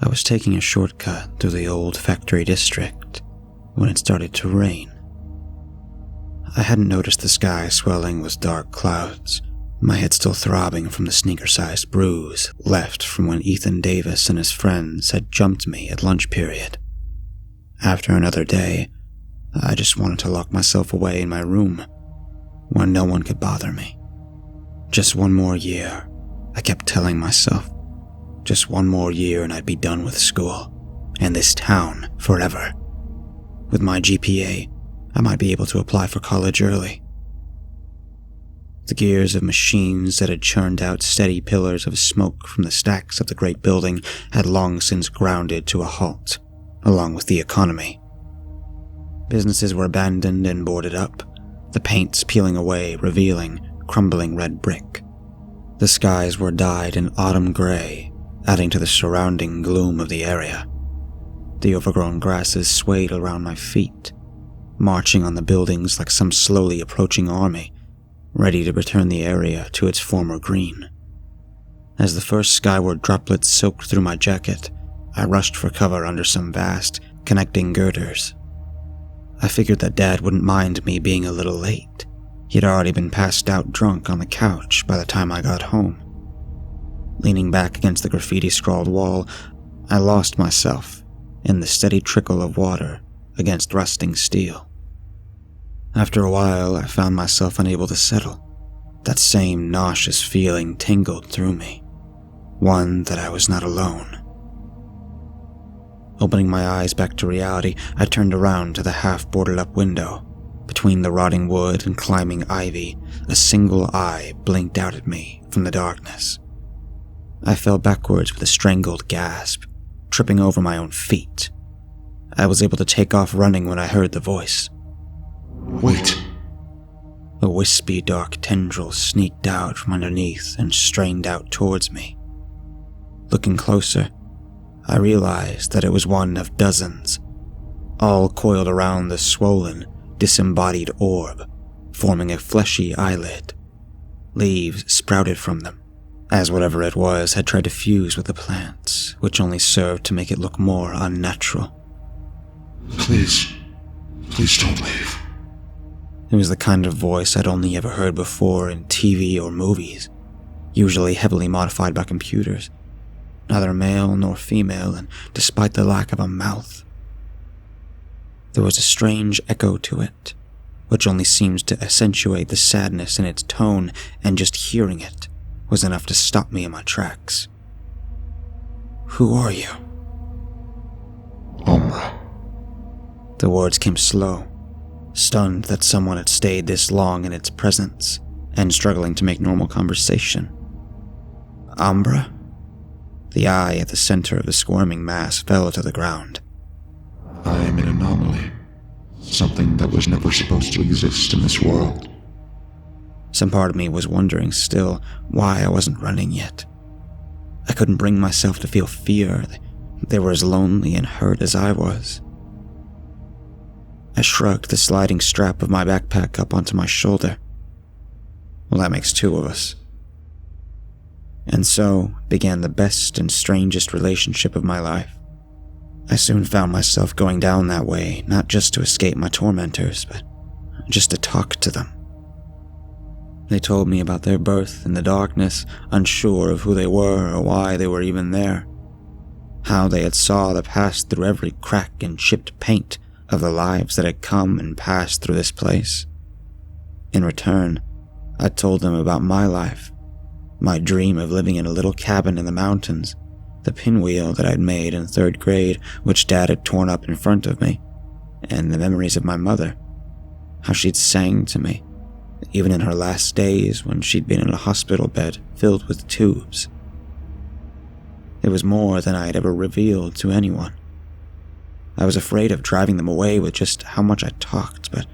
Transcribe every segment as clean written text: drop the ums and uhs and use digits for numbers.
I was taking a shortcut through the old factory district when it started to rain. I hadn't noticed the sky swelling with dark clouds, my head still throbbing from the sneaker-sized bruise left from when Ethan Davis and his friends had jumped me at lunch period. After another day, I just wanted to lock myself away in my room where no one could bother me. Just one more year, I kept telling myself. Just one more year and I'd be done with school, and this town forever. With my GPA, I might be able to apply for college early. The gears of machines that had churned out steady pillars of smoke from the stacks of the great building had long since grounded to a halt, along with the economy. Businesses were abandoned and boarded up, the paints peeling away, revealing crumbling red brick. The skies were dyed an autumn gray, adding to the surrounding gloom of the area. The overgrown grasses swayed around my feet, marching on the buildings like some slowly approaching army, ready to return the area to its former green. As the first skyward droplets soaked through my jacket, I rushed for cover under some vast, connecting girders. I figured that Dad wouldn't mind me being a little late. He'd already been passed out drunk on the couch by the time I got home. Leaning back against the graffiti-scrawled wall, I lost myself in the steady trickle of water against rusting steel. After a while, I found myself unable to settle. That same nauseous feeling tingled through me, one that I was not alone. Opening my eyes back to reality, I turned around to the half-boarded-up window. Between the rotting wood and climbing ivy, a single eye blinked out at me from the darkness. I fell backwards with a strangled gasp, tripping over my own feet. I was able to take off running when I heard the voice. Wait. A wispy dark tendril sneaked out from underneath and strained out towards me. Looking closer, I realized that it was one of dozens, all coiled around the swollen, disembodied orb, forming a fleshy eyelid. Leaves sprouted from them, as whatever it was had tried to fuse with the plants, which only served to make it look more unnatural. Please don't leave. It was the kind of voice I'd only ever heard before in TV or movies, usually heavily modified by computers. Neither male nor female, and despite the lack of a mouth, there was a strange echo to it, which only seemed to accentuate the sadness in its tone, and just hearing it was enough to stop me in my tracks. Who are you? Umbra. The words came slow, stunned that someone had stayed this long in its presence, and struggling to make normal conversation. Umbra? The eye at the center of the squirming mass fell to the ground. I am an anomaly. Something that was never supposed to exist in this world. Some part of me was wondering still why I wasn't running yet. I couldn't bring myself to feel fear. They were as lonely and hurt as I was. I shrugged the sliding strap of my backpack up onto my shoulder. Well, that makes two of us. And so began the best and strangest relationship of my life. I soon found myself going down that way, not just to escape my tormentors, but just to talk to them. They told me about their birth in the darkness, unsure of who they were or why they were even there. How they had saw the pass through every crack and chipped paint of the lives that had come and passed through this place. In return, I told them about my life, my dream of living in a little cabin in the mountains, the pinwheel that I'd made in 3rd grade, which Dad had torn up in front of me, and the memories of my mother, how she'd sang to me, even in her last days when she'd been in a hospital bed filled with tubes. It was more than I had ever revealed to anyone. I was afraid of driving them away with just how much I talked, but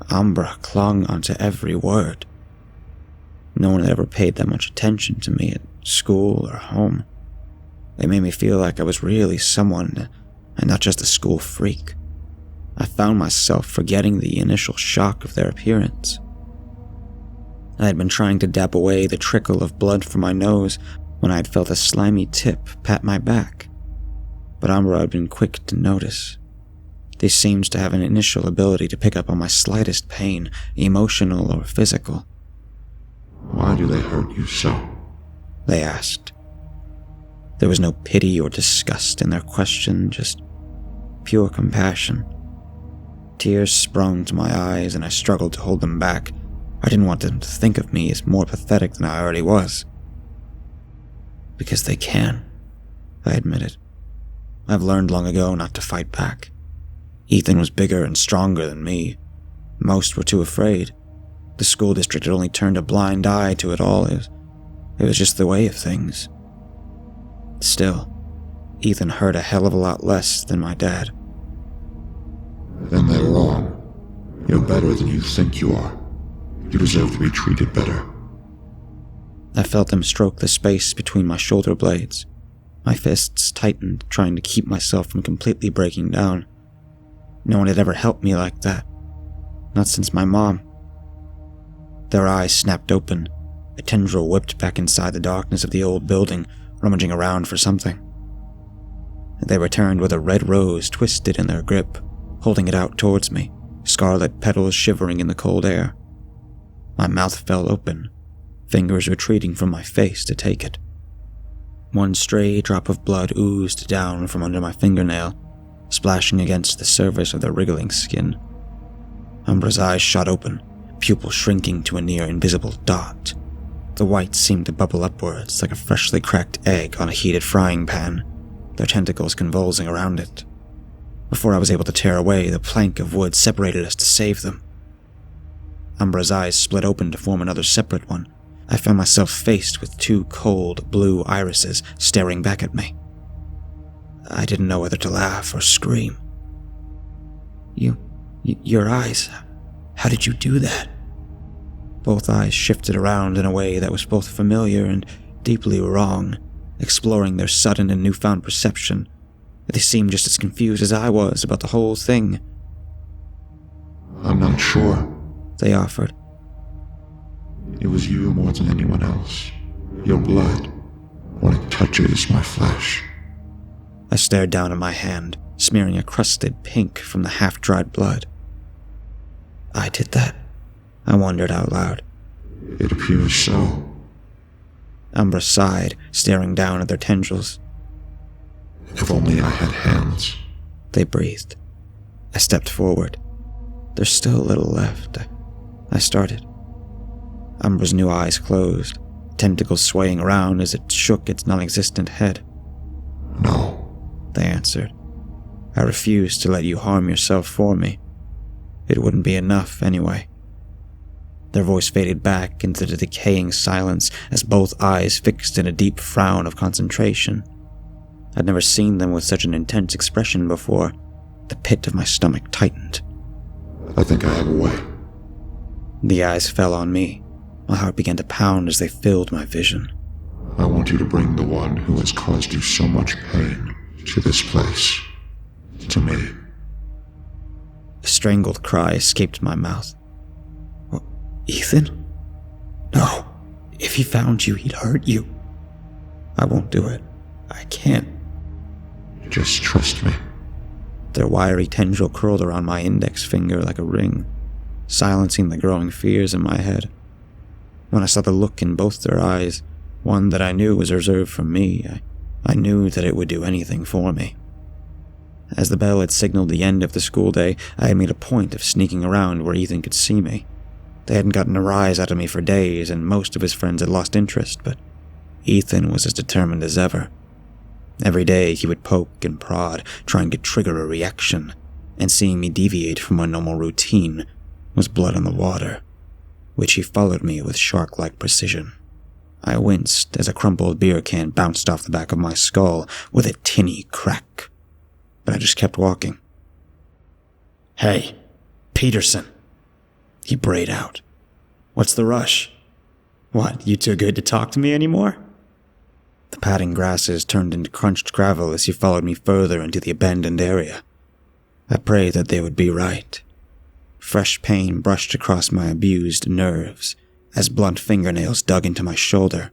Umbra clung onto every word. No one had ever paid that much attention to me at school or home. They made me feel like I was really someone and not just a school freak. I found myself forgetting the initial shock of their appearance. I had been trying to dab away the trickle of blood from my nose when I had felt a slimy tip pat my back, but Umbra had been quick to notice. They seemed to have an initial ability to pick up on my slightest pain, emotional or physical. Why do they hurt you so? They asked. There was no pity or disgust in their question, just pure compassion. Tears sprung to my eyes and I struggled to hold them back. I didn't want them to think of me as more pathetic than I already was. Because they can, I admitted. I've learned long ago not to fight back. Ethan was bigger and stronger than me. Most were too afraid. The school district had only turned a blind eye to it all. It was just the way of things. Still, Ethan hurt a hell of a lot less than my dad. Then they're wrong. You're better than you think you are. You deserve to be treated better. I felt them stroke the space between my shoulder blades. My fists tightened, trying to keep myself from completely breaking down. No one had ever helped me like that. Not since my mom. Their eyes snapped open. A tendril whipped back inside the darkness of the old building, rummaging around for something. They returned with a red rose twisted in their grip, holding it out towards me, scarlet petals shivering in the cold air. My mouth fell open, fingers retreating from my face to take it. One stray drop of blood oozed down from under my fingernail, splashing against the surface of the wriggling skin. Umbra's eyes shot open, pupil shrinking to a near invisible dot. The white seemed to bubble upwards like a freshly cracked egg on a heated frying pan, their tentacles convulsing around it. Before I was able to tear away, the plank of wood separated us to save them. Umbra's eyes split open to form another separate one. I found myself faced with two cold, blue irises staring back at me. I didn't know whether to laugh or scream. Your eyes, how did you do that? Both eyes shifted around in a way that was both familiar and deeply wrong, exploring their sudden and newfound perception. They seemed just as confused as I was about the whole thing. I'm not sure, they offered. It was you more than anyone else. Your blood, when it touches my flesh. I stared down at my hand, smearing a crusted pink from the half-dried blood. I did that? I wondered out loud. It appears so. Umbra sighed, staring down at their tendrils. If only I had hands, they breathed. I stepped forward. There's still a little left, I started. Umbra's new eyes closed, tentacles swaying around as it shook its non-existent head. No, they answered. I refused to let you harm yourself for me. It wouldn't be enough anyway. Their voice faded back into the decaying silence as both eyes fixed in a deep frown of concentration. I'd never seen them with such an intense expression before. The pit of my stomach tightened. I think I have a way. The eyes fell on me. My heart began to pound as they filled my vision. I want you to bring the one who has caused you so much pain to this place. To me. A strangled cry escaped my mouth. Ethan? No. If he found you, he'd hurt you. I won't do it. I can't. Just trust me. Their wiry tendril curled around my index finger like a ring, silencing the growing fears in my head. When I saw the look in both their eyes, one that I knew was reserved for me, I knew that it would do anything for me. As the bell had signaled the end of the school day, I had made a point of sneaking around where Ethan could see me. They hadn't gotten a rise out of me for days, and most of his friends had lost interest, but Ethan was as determined as ever. Every day he would poke and prod, trying to trigger a reaction, and seeing me deviate from my normal routine was blood on the water, which he followed me with shark-like precision. I winced as a crumpled beer can bounced off the back of my skull with a tinny crack, but I just kept walking. Hey, Peterson, he brayed out. What's the rush? What, you too good to talk to me anymore? The padding grasses turned into crunched gravel as he followed me further into the abandoned area. I prayed that they would be right. Fresh pain brushed across my abused nerves as blunt fingernails dug into my shoulder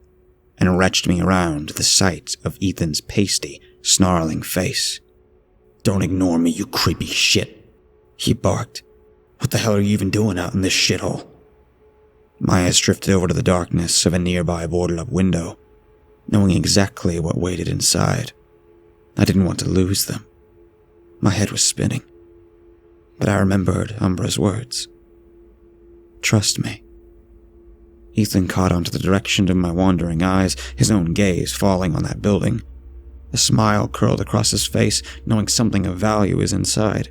and wrenched me around to the sight of Ethan's pasty, snarling face. "Don't ignore me, you creepy shit," he barked. "What the hell are you even doing out in this shithole?" My eyes drifted over to the darkness of a nearby boarded-up window, knowing exactly what waited inside. I didn't want to lose them. My head was spinning. But I remembered Umbra's words. "Trust me." Ethan caught onto the direction of my wandering eyes, his own gaze falling on that building. A smile curled across his face, knowing something of value is inside.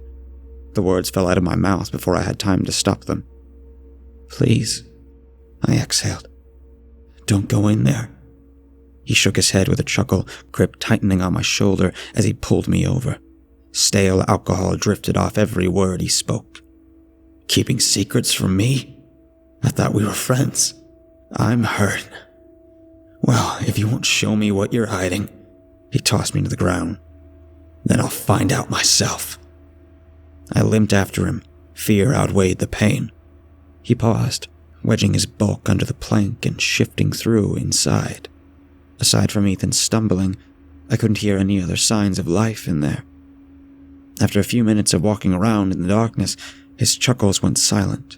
The words fell out of my mouth before I had time to stop them. "Please," I exhaled. "Don't go in there." He shook his head with a chuckle, grip tightening on my shoulder as he pulled me over. Stale alcohol drifted off every word he spoke. "Keeping secrets from me? I thought we were friends. I'm hurt. Well, if you won't show me what you're hiding," he tossed me to the ground, "then I'll find out myself." I limped after him. Fear outweighed the pain. He paused, wedging his bulk under the plank and shifting through inside. Aside from Ethan stumbling, I couldn't hear any other signs of life in there. After a few minutes of walking around in the darkness, his chuckles went silent.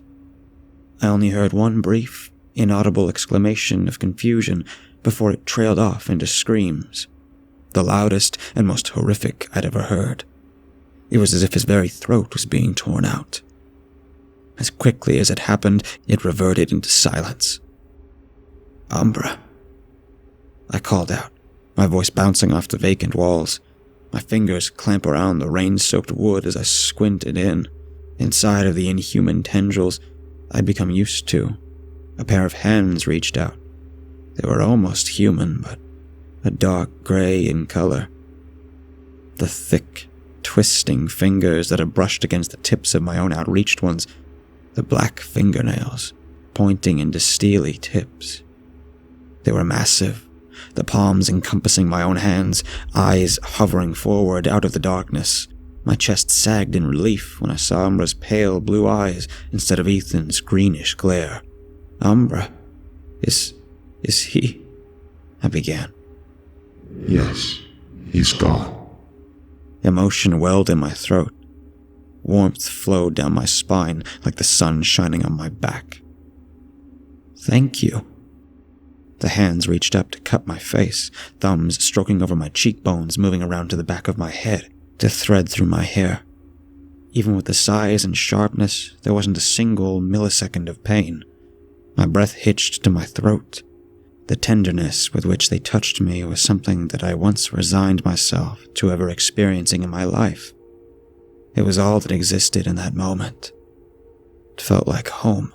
I only heard one brief, inaudible exclamation of confusion before it trailed off into screams, the loudest and most horrific I'd ever heard. It was as if his very throat was being torn out. As quickly as it happened, it reverted into silence. "Umbra," I called out, my voice bouncing off the vacant walls. My fingers clamp around the rain-soaked wood as I squinted in. Inside of the inhuman tendrils I'd become used to, a pair of hands reached out. They were almost human, but a dark gray in color. The thick, twisting fingers that had brushed against the tips of my own outreached ones, the black fingernails pointing into steely tips. They were massive, the palms encompassing my own hands, eyes hovering forward out of the darkness. My chest sagged in relief when I saw Umbra's pale blue eyes instead of Ethan's greenish glare. "Umbra, is he?" I began. "Yes, he's gone." Emotion welled in my throat. Warmth flowed down my spine like the sun shining on my back. "Thank you." The hands reached up to cup my face, thumbs stroking over my cheekbones, moving around to the back of my head, to thread through my hair. Even with the size and sharpness, there wasn't a single millisecond of pain. My breath hitched to my throat. The tenderness with which they touched me was something that I once resigned myself to ever experiencing in my life. It was all that existed in that moment. It felt like home.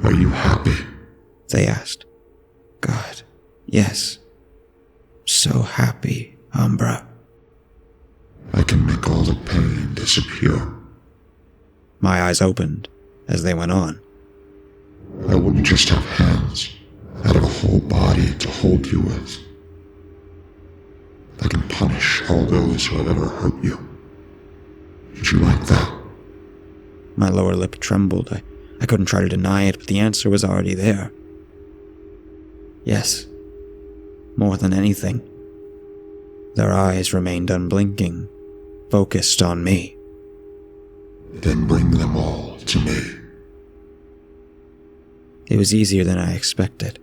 "Are you happy?" They asked. "God, yes. So happy, Umbra." "I can make all the pain disappear." My eyes opened as they went on. "I wouldn't just have hands. I'd have a whole body to hold you with. I can punish all those who have ever hurt you. Would you like that?" My lower lip trembled. I couldn't try to deny it, but the answer was already there. Yes. More than anything. Their eyes remained unblinking, focused on me. "Then bring them all to me." It was easier than I expected.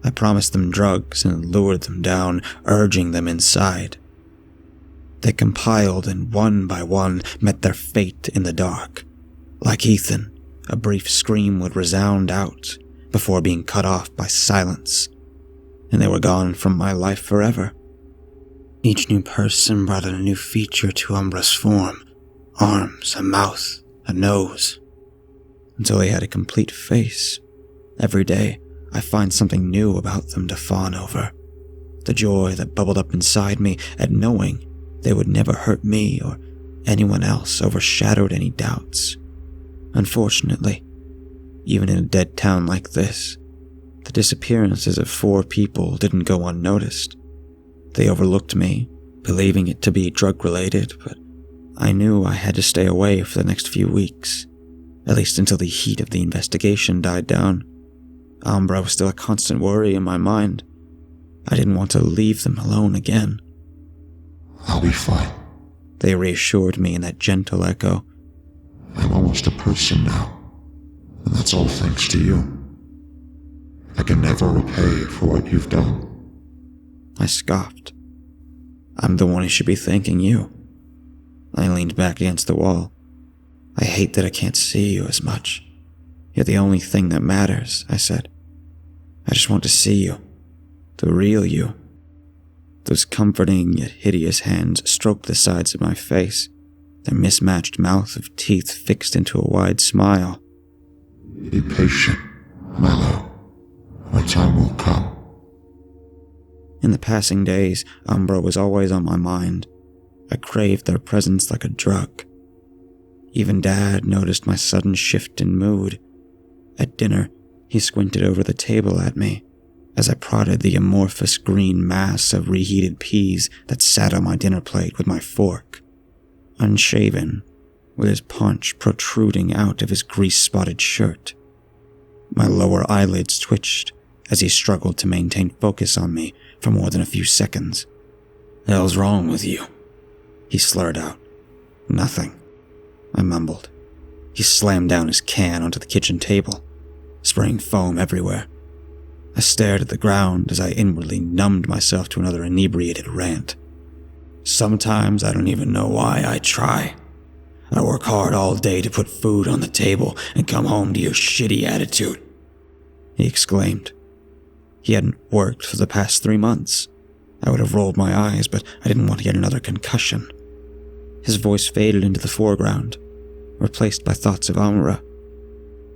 I promised them drugs and lured them down, urging them inside. They compiled and one by one met their fate in the dark. Like Ethan, a brief scream would resound out before being cut off by silence, and they were gone from my life forever. Each new person brought in a new feature to Umbra's form, arms, a mouth, a nose, until they had a complete face. Every day, I find something new about them to fawn over. The joy that bubbled up inside me at knowing they would never hurt me or anyone else overshadowed any doubts. Unfortunately, even in a dead town like this, the disappearances of 4 people didn't go unnoticed. They overlooked me, believing it to be drug-related, but I knew I had to stay away for the next few weeks, at least until the heat of the investigation died down. Umbra was still a constant worry in my mind. I didn't want to leave them alone again. be fine. They reassured me in that gentle echo. I'm almost a person now, and that's all thanks to you. I can never repay for what you've done. I scoffed. I'm the one who should be thanking you. I leaned back against the wall. I hate that I can't see you as much. You're the only thing that matters, I said. I just want to see you. The real you. Those comforting yet hideous hands stroked the sides of my face, their mismatched mouth of teeth fixed into a wide smile. Be patient, Milo. My time will come. In the passing days, Umbra was always on my mind. I craved their presence like a drug. Even Dad noticed my sudden shift in mood. At dinner, he squinted over the table at me as I prodded the amorphous green mass of reheated peas that sat on my dinner plate with my fork. Unshaven, with his paunch protruding out of his grease-spotted shirt. My lower eyelids twitched as he struggled to maintain focus on me for more than a few seconds. "The hell's wrong with you?" he slurred out. "Nothing," I mumbled. He slammed down his can onto the kitchen table, spraying foam everywhere. I stared at the ground as I inwardly numbed myself to another inebriated rant. "Sometimes I don't even know why I try. I work hard all day to put food on the table and come home to your shitty attitude," he exclaimed. He hadn't worked for the past 3 months. I would have rolled my eyes, but I didn't want to get another concussion. His voice faded into the foreground, replaced by thoughts of Amra.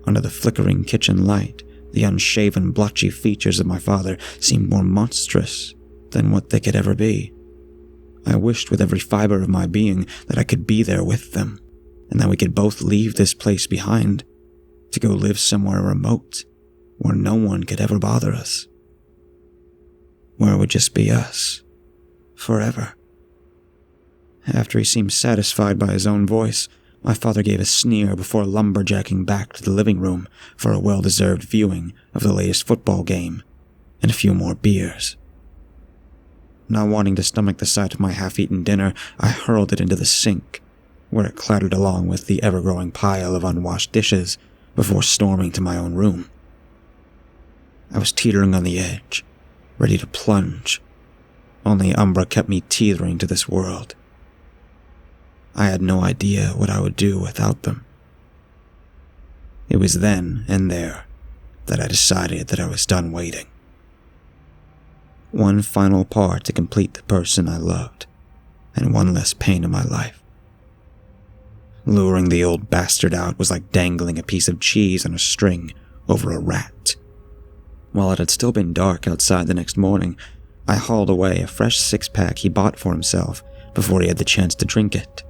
Under the flickering kitchen light, the unshaven, blotchy features of my father seemed more monstrous than what they could ever be. I wished with every fiber of my being that I could be there with them, and that we could both leave this place behind, to go live somewhere remote, where no one could ever bother us. Where it would just be us, forever. After he seemed satisfied by his own voice, my father gave a sneer before lumberjacking back to the living room for a well-deserved viewing of the latest football game and a few more beers. Not wanting to stomach the sight of my half-eaten dinner, I hurled it into the sink, where it clattered along with the ever-growing pile of unwashed dishes before storming to my own room. I was teetering on the edge, ready to plunge. Only Umbra kept me teetering to this world. I had no idea what I would do without them. It was then and there that I decided that I was done waiting. One final part to complete the person I loved, and one less pain in my life. Luring the old bastard out was like dangling a piece of cheese on a string over a rat. While it had still been dark outside the next morning, I hauled away a fresh 6-pack he bought for himself before he had the chance to drink it.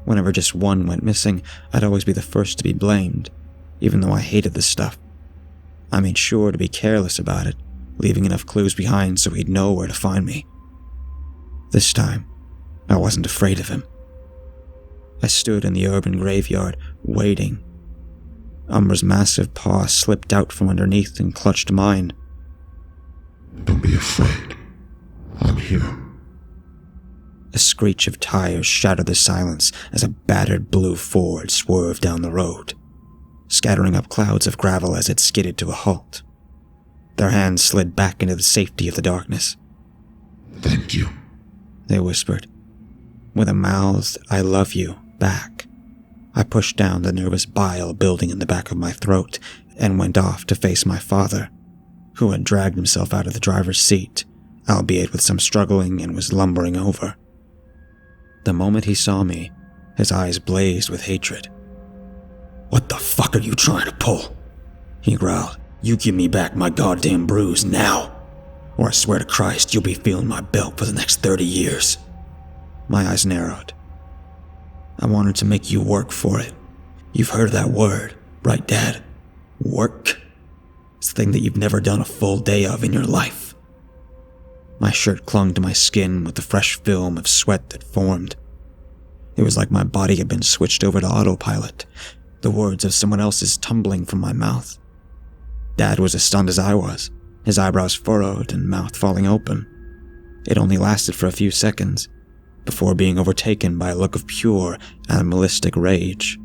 Whenever just one went missing, I'd always be the first to be blamed, even though I hated the stuff. I made sure to be careless about it, leaving enough clues behind so he'd know where to find me. This time, I wasn't afraid of him. I stood in the urban graveyard, waiting. Umbra's massive paw slipped out from underneath and clutched mine. Don't be afraid. I'm here. A screech of tires shattered the silence as a battered blue Ford swerved down the road, scattering up clouds of gravel as it skidded to a halt. Their hands slid back into the safety of the darkness. Thank you, they whispered. With a mouthed "I love you" back, I pushed down the nervous bile building in the back of my throat and went off to face my father, who had dragged himself out of the driver's seat, albeit with some struggling, and was lumbering over. The moment he saw me, his eyes blazed with hatred. "What the fuck are you trying to pull?" he growled. "You give me back my goddamn bruise now, or I swear to Christ you'll be feeling my belt for the next 30 years. My eyes narrowed. "I wanted to make you work for it. You've heard that word, right, Dad? Work. It's the thing that you've never done a full day of in your life." My shirt clung to my skin with the fresh film of sweat that formed. It was like my body had been switched over to autopilot, the words of someone else's tumbling from my mouth. Dad was as stunned as I was, his eyebrows furrowed and mouth falling open. It only lasted for a few seconds. before being overtaken by a look of pure, animalistic rage.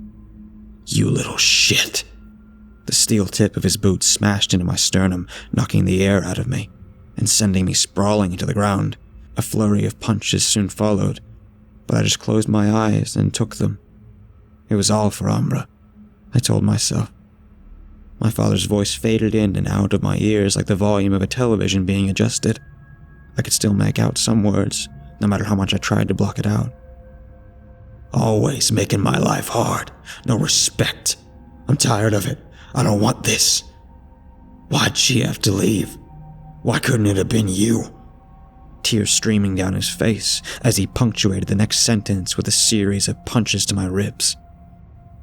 "You little shit!" The steel tip of his boot smashed into my sternum, knocking the air out of me, and sending me sprawling into the ground. A flurry of punches soon followed, but I just closed my eyes and took them. It was all for Umbra, I told myself. My father's voice faded in and out of my ears like the volume of a television being adjusted. I could still make out some words, no matter how much I tried to block it out. "Always making my life hard. No respect. I'm tired of it. I don't want this. Why'd she have to leave? Why couldn't it have been you?" Tears streaming down his face as he punctuated the next sentence with a series of punches to my ribs.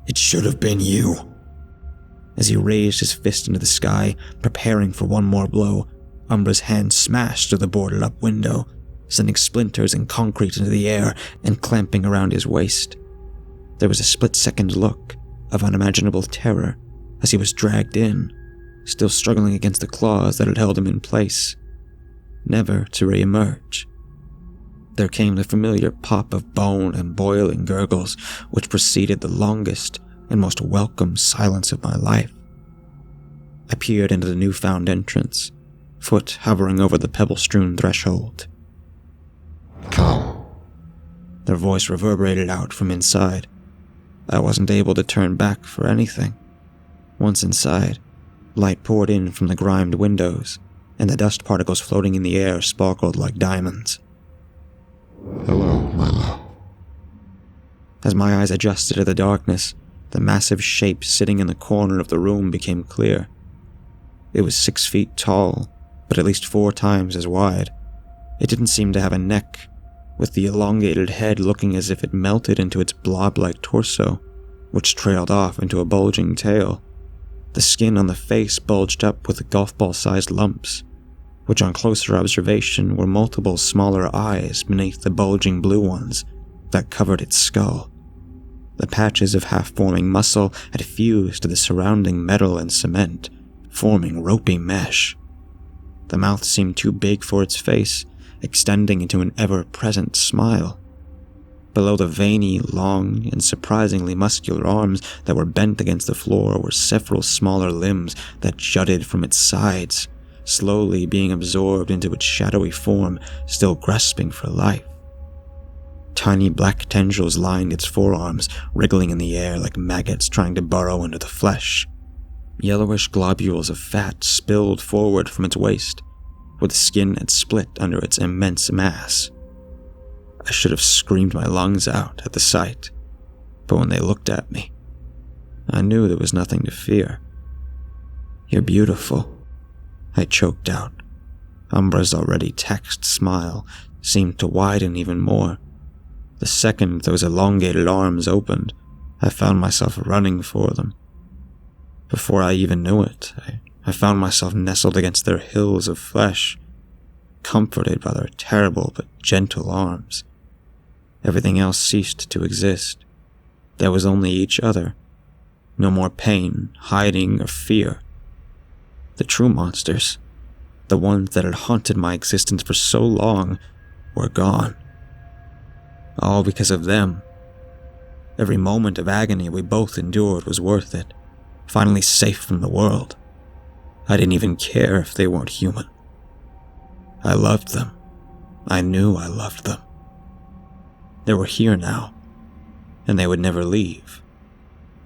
"It should have been you." As he raised his fist into the sky, preparing for one more blow, Umbra's hand smashed through the boarded-up window, sending splinters and concrete into the air and clamping around his waist. There was a split-second look of unimaginable terror as he was dragged in, still struggling against the claws that had held him in place, never to re-emerge. There came the familiar pop of bone and boiling gurgles, which preceded the longest and most welcome silence of my life. I peered into the newfound entrance, foot hovering over the pebble-strewn threshold. "Come." Their voice reverberated out from inside. I wasn't able to turn back for anything. Once inside, light poured in from the grimed windows, and the dust particles floating in the air sparkled like diamonds. "Hello, my love." As my eyes adjusted to the darkness, the massive shape sitting in the corner of the room became clear. It was 6 feet tall, but at least 4 times as wide. It didn't seem to have a neck, with the elongated head looking as if it melted into its blob-like torso, which trailed off into a bulging tail. The skin on the face bulged up with golf ball-sized lumps, which on closer observation were multiple smaller eyes beneath the bulging blue ones that covered its skull. The patches of half-forming muscle had fused to the surrounding metal and cement, forming ropey mesh. The mouth seemed too big for its face, extending into an ever-present smile. Below the veiny, long, and surprisingly muscular arms that were bent against the floor were several smaller limbs that jutted from its sides, slowly being absorbed into its shadowy form, still grasping for life. Tiny black tendrils lined its forearms, wriggling in the air like maggots trying to burrow into the flesh. Yellowish globules of fat spilled forward from its waist, where the skin had split under its immense mass. I should have screamed my lungs out at the sight, but when they looked at me, I knew there was nothing to fear. "You're beautiful," I choked out. Umbra's already texed smile seemed to widen even more. The second those elongated arms opened, I found myself running for them. Before I even knew it, I found myself nestled against their hills of flesh, comforted by their terrible but gentle arms. Everything else ceased to exist. There was only each other. No more pain, hiding, or fear. The true monsters, the ones that had haunted my existence for so long, were gone. All because of them. Every moment of agony we both endured was worth it. Finally safe from the world. I didn't even care if they weren't human. I loved them. I knew I loved them. They were here now, and they would never leave.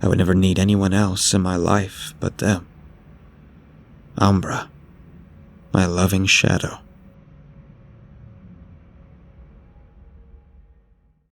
I would never need anyone else in my life but them. Umbra, my loving shadow.